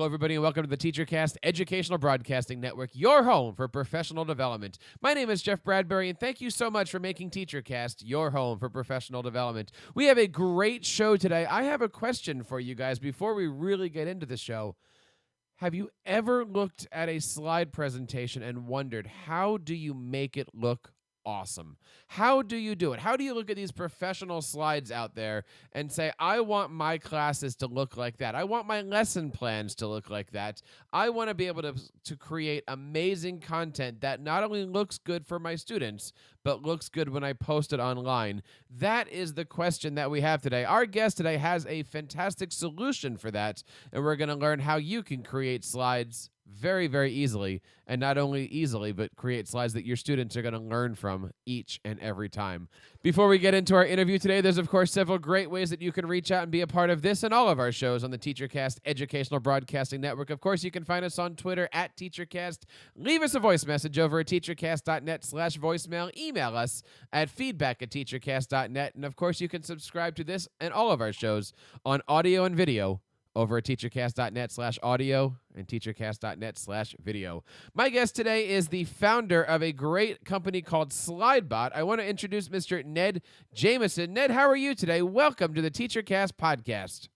everybody, and welcome to the TEACHERCAST Educational Broadcasting Network, your home for professional development. My name is Jeff Bradbury, and thank you so much for making TEACHERCAST your home for professional development. We have a great show today. I have a question for you guys before we really get into the show. Have you ever looked at a slide presentation and wondered, how do you make it look awesome? How do you do it? How do you look at these professional slides out there and say, I want my classes to look like that. I want my lesson plans to look like that. I want to be able to create amazing content that not only looks good for my students, but looks good when I post it online. That is the question that we have today. Our guest today has a fantastic solution for that, and we're going to learn how you can create slides very, very easily, and not only easily, but create slides that your students are going to learn from each and every time. Before we get into our interview today, there's, of course, several great ways that you can reach out and be a part of this and all of our shows on the TEACHERCAST Educational Broadcasting Network. Of course, you can find us on Twitter at TEACHERCAST. Leave us a voice message over at teachercast.net/voicemail. Email us at feedback@teachercast.net. And, of course, you can subscribe to this and all of our shows on audio and video over at teachercast.net/audio and teachercast.net/video. My guest today is the founder of a great company called Slidebot. I want to introduce Mr. Ned Jameson. Ned, how are you today? Welcome to the TEACHERCAST podcast.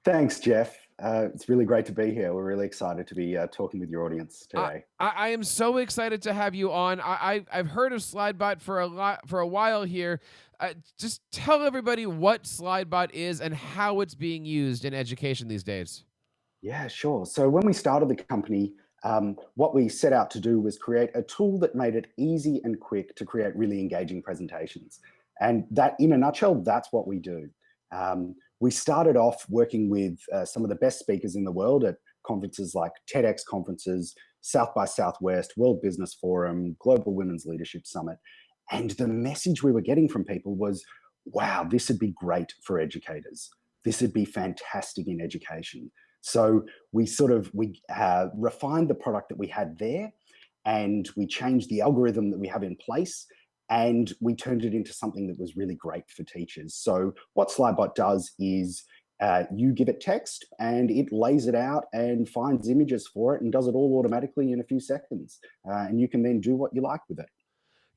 Thanks, Jeff. It's really great to be here. We're really excited to be talking with your audience today. I am so excited to have you on. I've heard of Slidebot for a while here. Just tell everybody what Slidebot is and how it's being used in education these days. Yeah, sure. So when we started the company, what we set out to do was create a tool that made it easy and quick to create really engaging presentations. And that, in a nutshell, that's what we do. We started off working with some of the best speakers in the world at conferences like TEDx conferences, South by Southwest, World Business Forum, Global Women's Leadership Summit. And the message we were getting from people was, wow, this would be great for educators. This would be fantastic in education. So we refined the product that we had there, and we changed the algorithm that we have in place, and we turned it into something that was really great for teachers. So what Slidebot does is you give it text and it lays it out and finds images for it and does it all automatically in a few seconds. And you can then do what you like with it.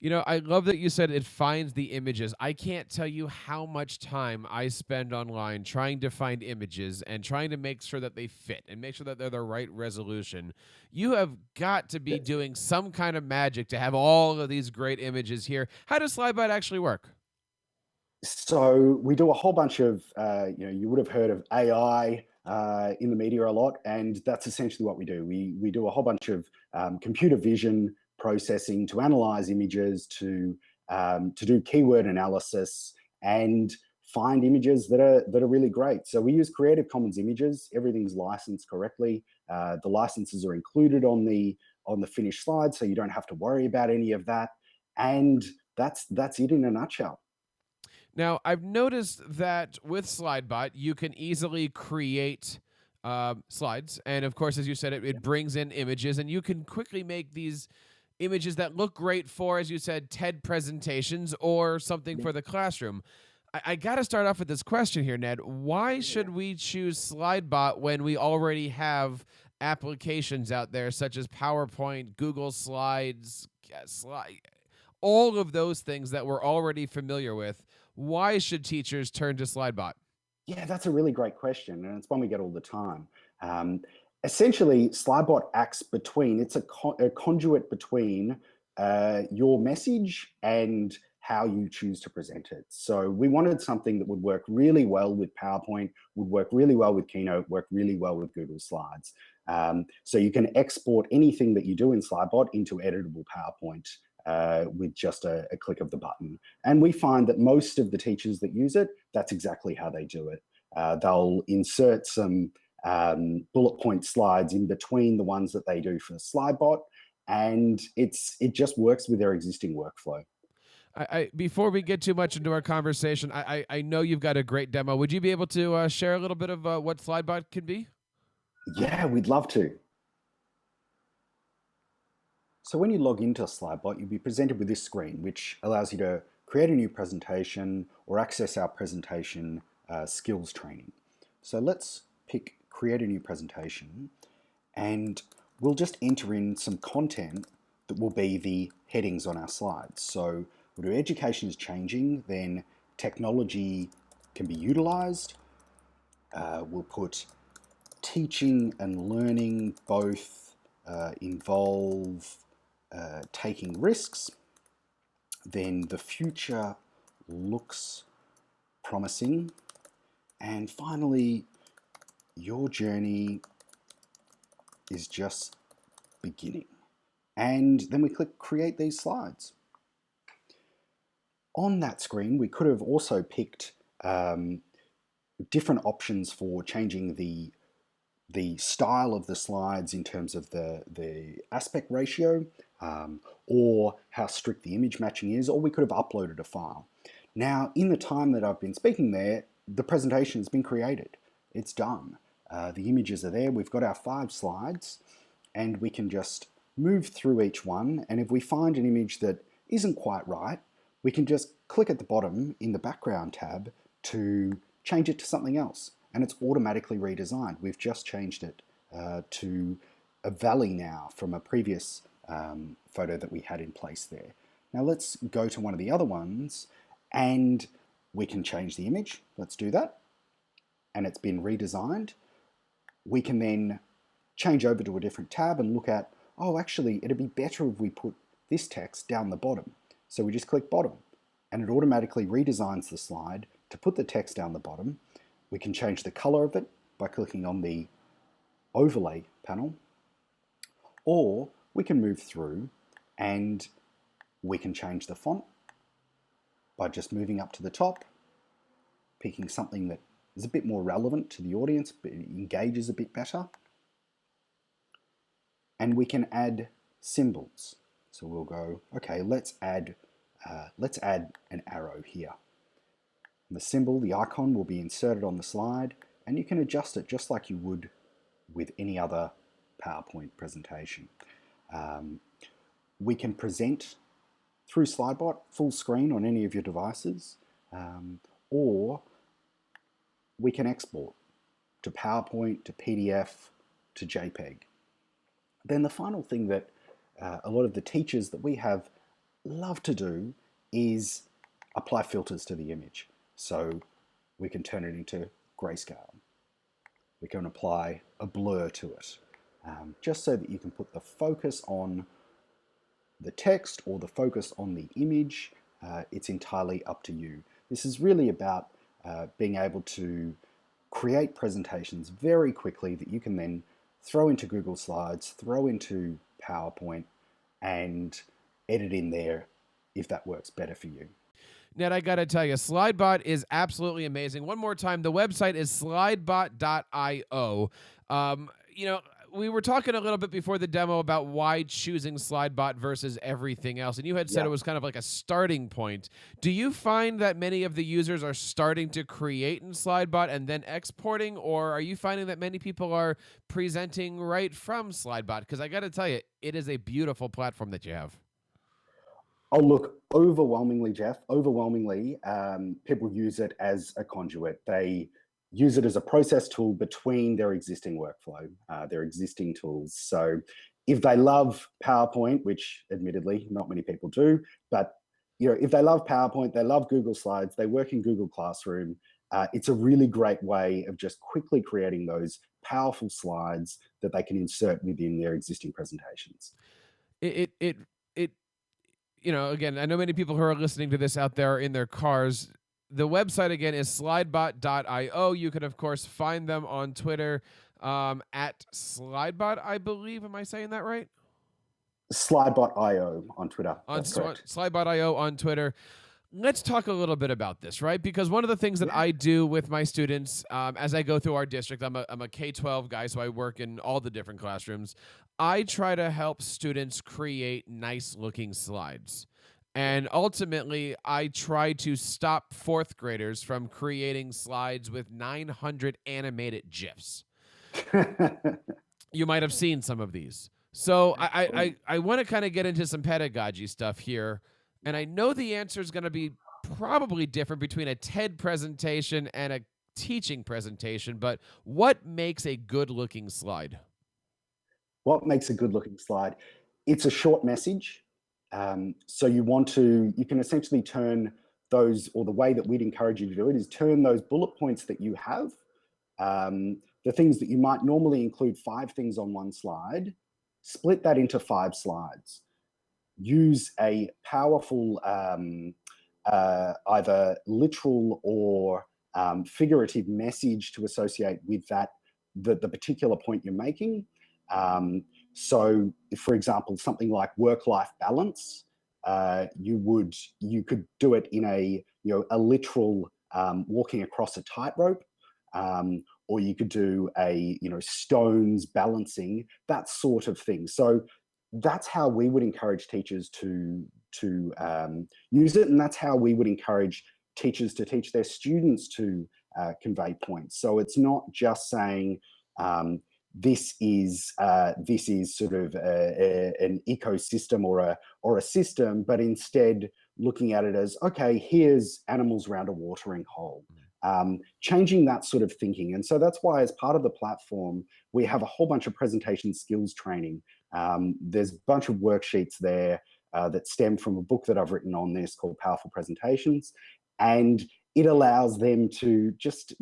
You know, I love that you said it finds the images. I can't tell you how much time I spend online trying to find images and trying to make sure that they fit and make sure that they're the right resolution. You have got to be doing some kind of magic to have all of these great images here. How does Slidebot actually work? So we do a whole bunch of, you would have heard of AI in the media a lot, and that's essentially what we do. We do a whole bunch of computer vision processing to analyze images, to do keyword analysis, and find images that are really great. So we use Creative Commons images. Everything's licensed correctly. The licenses are included on the finished slide, so you don't have to worry about any of that. And that's it in a nutshell. Now, I've noticed that with Slidebot, you can easily create slides. And of course, as you said, it brings in images, and you can quickly make these images that look great for, as you said, TED presentations or something for the classroom. I got to start off with this question here, Ned. Why should we choose Slidebot when we already have applications out there such as PowerPoint, Google Slides, all of those things that we're already familiar with? Why should teachers turn to Slidebot? Yeah, that's a really great question, and it's one we get all the time. Essentially, Slidebot acts it's a conduit between your message and how you choose to present it. So we wanted something that would work really well with PowerPoint, would work really well with Keynote, work really well with Google Slides. So you can export anything that you do in Slidebot into editable PowerPoint with just a click of the button. And we find that most of the teachers that use it, that's exactly how they do it. They'll insert some bullet point slides in between the ones that they do for Slidebot, and it just works with their existing workflow. Before we get too much into our conversation, I know you've got a great demo. Would you be able to share a little bit of what Slidebot can be? Yeah, we'd love to. So when you log into Slidebot, you'll be presented with this screen, which allows you to create a new presentation or access our presentation skills training. So let's pick create a new presentation, and we'll just enter in some content that will be the headings on our slides. So we'll do education is changing, then technology can be utilized. We'll put teaching and learning both involve taking risks. Then the future looks promising. And finally, your journey is just beginning. And then we click create these slides. On that screen, we could have also picked different options for changing the style of the slides in terms of the aspect ratio, or how strict the image matching is, or we could have uploaded a file. Now, in the time that I've been speaking there, the presentation has been created. It's done. The images are there. We've got our 5 slides, and we can just move through each one. And if we find an image that isn't quite right, we can just click at the bottom in the background tab to change it to something else. And it's automatically redesigned. We've just changed it to a valley now from a previous photo that we had in place there. Now let's go to one of the other ones, and we can change the image. Let's do that. And it's been redesigned. We can then change over to a different tab and look at, oh, actually, it'd be better if we put this text down the bottom. So we just click bottom, and it automatically redesigns the slide to put the text down the bottom. We can change the color of it by clicking on the overlay panel, or we can move through and we can change the font by just moving up to the top, picking something that is a bit more relevant to the audience, but it engages a bit better. And we can add symbols. So we'll go, okay, let's add an arrow here. The symbol, the icon, will be inserted on the slide, and you can adjust it just like you would with any other PowerPoint presentation. We can present through Slidebot full screen on any of your devices, or we can export to PowerPoint, to PDF, to JPEG. Then the final thing that a lot of the teachers that we have love to do is apply filters to the image. So we can turn it into grayscale. We can apply a blur to it, just so that you can put the focus on the text or the focus on the image. It's entirely up to you. This is really about being able to create presentations very quickly that you can then throw into Google Slides, throw into PowerPoint, and edit in there if that works better for you. Ned, I got to tell you, Slidebot is absolutely amazing. One more time, the website is slidebot.io. We were talking a little bit before the demo about why choosing Slidebot versus everything else, and you had said it was kind of like a starting point. Do you find that many of the users are starting to create in Slidebot and then exporting, or are you finding that many people are presenting right from Slidebot? Because I got to tell you, it is a beautiful platform that you have. Oh, look, overwhelmingly, Jeff, people use it as a conduit. They use it as a process tool between their existing workflow, their existing tools. So if they love PowerPoint, which admittedly not many people do, but if they love PowerPoint, they love Google Slides, they work in Google Classroom, it's a really great way of just quickly creating those powerful slides that they can insert within their existing presentations. Again, I know many people who are listening to this out there in their cars. The website, again, is slidebot.io. You can, of course, find them on Twitter at Slidebot, I believe. Am I saying that right? Slidebot.io on Twitter. That's correct. Slidebot.io on Twitter. Let's talk a little bit about this, right? Because one of the things that I do with my students as I go through our district, I'm a K-12 guy, so I work in all the different classrooms. I try to help students create nice-looking slides. And ultimately, I try to stop fourth graders from creating slides with 900 animated GIFs. You might have seen some of these. So I want to kind of get into some pedagogy stuff here. And I know the answer is going to be probably different between a TED presentation and a teaching presentation, but what makes a good-looking slide? What makes a good looking slide? It's a short message. So you can essentially turn those, or the way that we'd encourage you to do it is turn those bullet points that you have, the things that you might normally include 5 things on one slide, split that into 5 slides. Use a powerful either literal or figurative message to associate with the particular point you're making. So, for example, something like work-life balance, you could do it in a literal walking across a tightrope, or you could do stones balancing, that sort of thing. So that's how we would encourage teachers to use it, and that's how we would encourage teachers to teach their students to convey points. So it's not just saying this is sort of an ecosystem or a system, but instead looking at it as, okay, here's animals around a watering hole. Changing that sort of thinking. And so that's why, as part of the platform, we have a whole bunch of presentation skills training. There's a bunch of worksheets there that stem from a book that I've written on this called Powerful Presentations. And it allows them to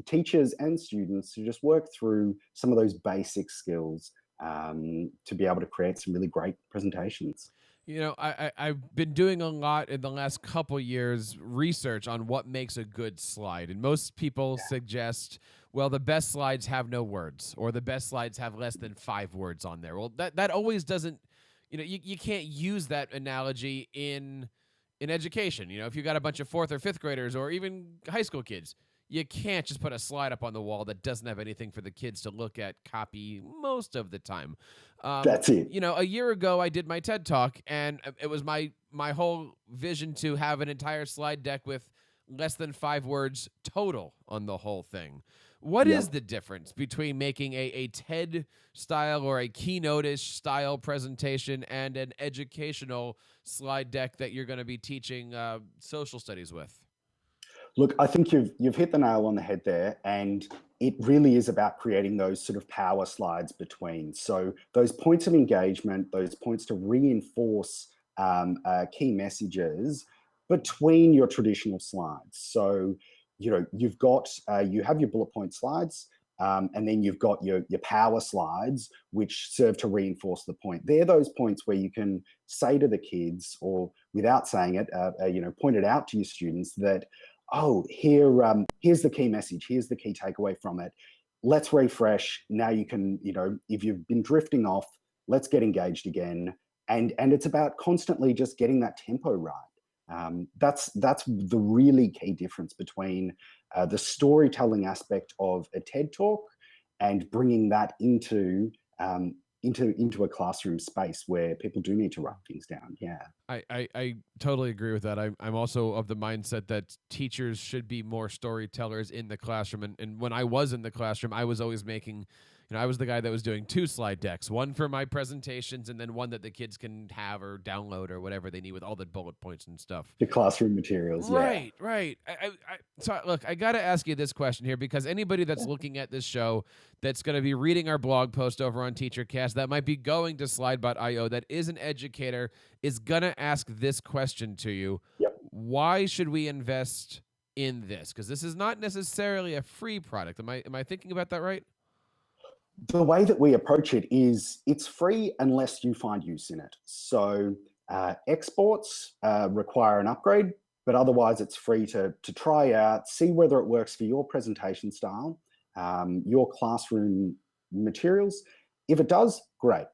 teachers and students to just work through some of those basic skills to be able to create some really great presentations. You know, I've been doing a lot in the last couple years research on what makes a good slide. And most people suggest, well, the best slides have no words, or the best slides have less than 5 words on there. Well, that always doesn't, you can't use that analogy in education. If you got a bunch of 4th or 5th graders or even high school kids, you can't just put a slide up on the wall that doesn't have anything for the kids to look at, copy most of the time. That's it. A year ago, I did my TED Talk, and it was my whole vision to have an entire slide deck with less than 5 words total on the whole thing. What is the difference between making a TED style or a keynote-ish style presentation and an educational slide deck that you're going to be teaching social studies with? Look, I think you've hit the nail on the head there, and it really is about creating those sort of power slides between. So those points of engagement, those points to reinforce key messages between your traditional slides. So you have your bullet point slides, and then you've got your power slides, which serve to reinforce the point. They're those points where you can say to the kids, or without saying it, point it out to your students that, oh, here's the key message, here's the key takeaway from it. Let's refresh. Now you can, if you've been drifting off, let's get engaged again. And it's about constantly just getting that tempo right. That's the really key difference between the storytelling aspect of a TED Talk and bringing that into a classroom space where people do need to write things down. Yeah. I totally agree with that. I'm also of the mindset that teachers should be more storytellers in the classroom. And when I was in the classroom, I was always making, I was the guy that was doing 2 slide decks, one for my presentations and then one that the kids can have or download or whatever they need with all the bullet points and stuff. The classroom materials. Right, yeah. Right. So look, I got to ask you this question here, because anybody that's looking at this show that's going to be reading our blog post over on TeacherCast, that might be going to Slidebot.io, that is an educator, is going to ask this question to you. Yep. Why should we invest in this? Because this is not necessarily a free product. Am I thinking about that right? The way that we approach it is it's free unless you find use in it. So exports require an upgrade, but otherwise it's free to try out, see whether it works for your presentation style, your classroom materials. If it does, great.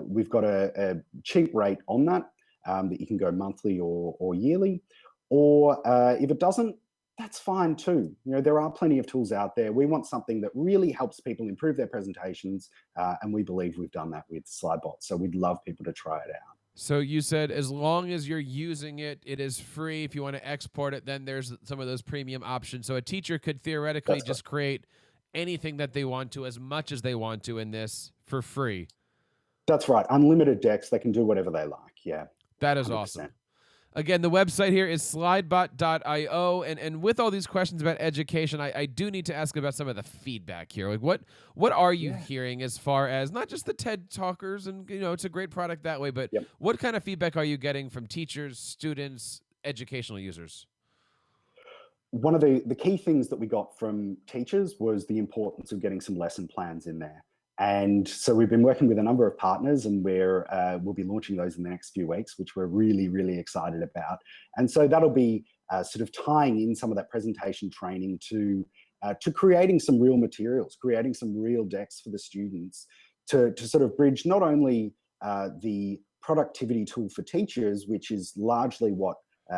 We've got a cheap rate on that you can go monthly or yearly. Or if it doesn't, that's fine too. There are plenty of tools out there. We want something that really helps people improve their presentations, and we believe we've done that with Slidebot. So we'd love people to try it out. So you said as long as you're using it, it is free. If you want to export it, then there's some of those premium options. So a teacher could theoretically just create anything that they want to, as much as they want to in this, for free. That's right. Unlimited decks. They can do whatever they like. Yeah. That is 100%. Awesome. Again, the website here is slidebot.io. And with all these questions about education, I do need to ask about some of the feedback here. Like what are you hearing as far as not just the TED Talkers, and it's a great product that way, but what kind of feedback are you getting from teachers, students, educational users? One of the key things that we got from teachers was the importance of getting some lesson plans in there. And so we've been working with a number of partners, and we'll be launching those in the next few weeks, which we're really, really excited about. And so that'll be sort of tying in some of that presentation training to creating some real materials, creating some real decks for the students to sort of bridge not only the productivity tool for teachers, which is largely what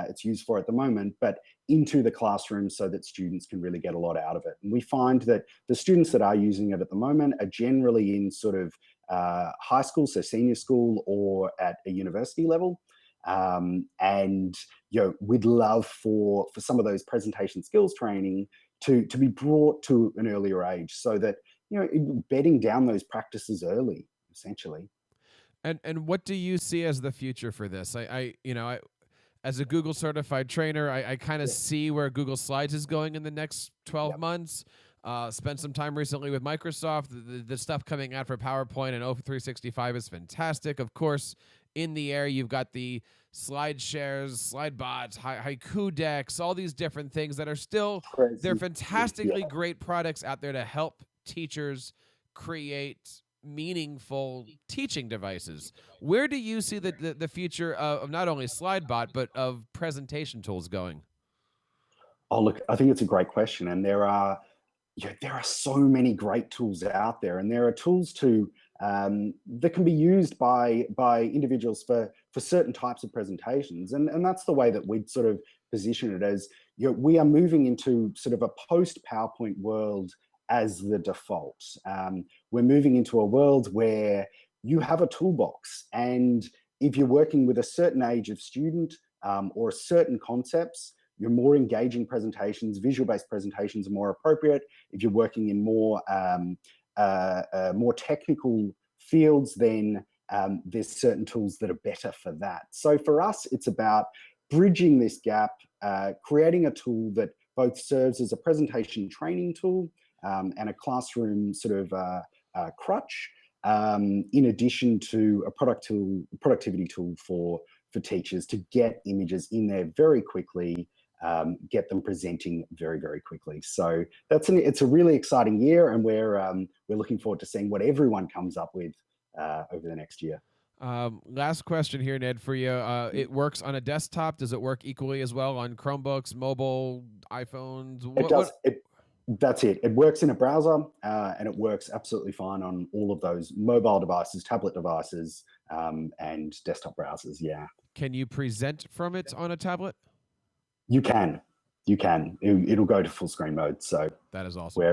it's used for at the moment, but into the classroom so that students can really get a lot out of it. And we find that the students that are using it at the moment are generally in sort of high school, so senior school, or at a university level. And we'd love for some of those presentation skills training to be brought to an earlier age, so that bedding down those practices early, essentially. And what do you see as the future for this? I as a Google certified trainer, I kind of see where Google Slides is going in the next 12 months. Spent some time recently with Microsoft. The stuff coming out for PowerPoint and Office 365 is fantastic. Of course, in the air, you've got the slide shares, Slidebots, haiku decks, all these different things that are still, they're fantastically great products out there to help teachers create meaningful teaching devices. Where do you see the future of not only Slidebot, but of presentation tools going? Oh, look, I think it's a great question. And there are so many great tools out there, and there are tools that can be used by individuals for certain types of presentations. And that's the way that we'd sort of position it as, we are moving into sort of a post-PowerPoint world as the default. We're moving into a world where you have a toolbox, and if you're working with a certain age of student or certain concepts, your more engaging presentations, visual-based presentations are more appropriate. If you're working in more technical fields, then there's certain tools that are better for that. So for us, it's about bridging this gap, creating a tool that both serves as a presentation training tool and a classroom sort of crutch, in addition to a productivity tool for teachers to get images in there very quickly, get them presenting very, very quickly. So it's a really exciting year, and we're looking forward to seeing what everyone comes up with over the next year. Last question here, Ned, for you. It works on a desktop. Does it work equally as well on Chromebooks, mobile, iPhones? It does. That's it. It works in a browser, and it works absolutely fine on all of those mobile devices, tablet devices, and desktop browsers. Yeah. Can you present from it on a tablet? You can. It'll go to full screen mode. So that is awesome.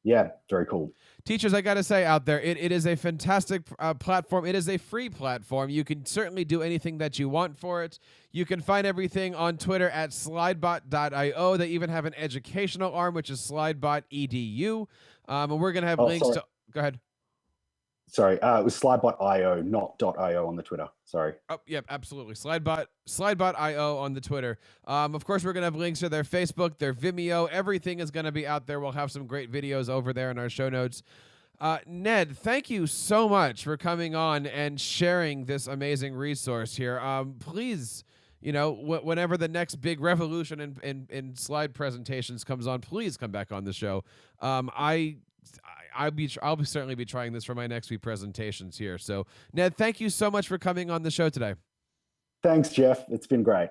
Yeah, very cool. Teachers, I got to say out there, it is a fantastic platform. It is a free platform. You can certainly do anything that you want for it. You can find everything on Twitter at slidebot.io. They even have an educational arm, which is slidebot.edu. And we're going to have links to... Go ahead. Sorry, it was Slidebot.io, not .io on the Twitter. Sorry. Oh, yeah, absolutely. Slidebot.io on the Twitter. Of course, we're going to have links to their Facebook, their Vimeo. Everything is going to be out there. We'll have some great videos over there in our show notes. Ned, thank you so much for coming on and sharing this amazing resource here. Please, whenever the next big revolution in slide presentations comes on, please come back on the show. I'll certainly be trying this for my next few presentations here. So, Ned, thank you so much for coming on the show today. Thanks, Jeff. It's been great.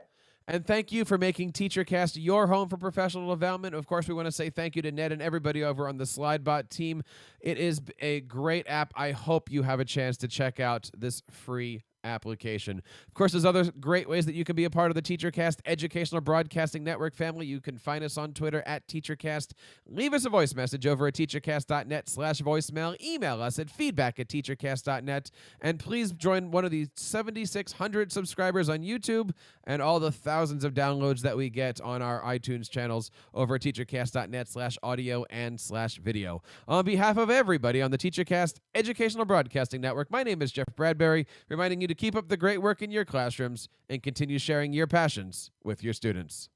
And thank you for making TeacherCast your home for professional development. Of course, we want to say thank you to Ned and everybody over on the Slidebot team. It is a great app. I hope you have a chance to check out this free application. Of course, there's other great ways that you can be a part of the TeacherCast Educational Broadcasting Network family. You can find us on Twitter at TeacherCast. Leave us a voice message over at teachercast.net/voicemail. Email us at feedback@teachercast.net. And please join one of the 7,600 subscribers on YouTube and all the thousands of downloads that we get on our iTunes channels over at teachercast.net/audio and /video. On behalf of everybody on the TeacherCast Educational Broadcasting Network, my name is Jeff Bradbury, reminding you to to keep up the great work in your classrooms and continue sharing your passions with your students.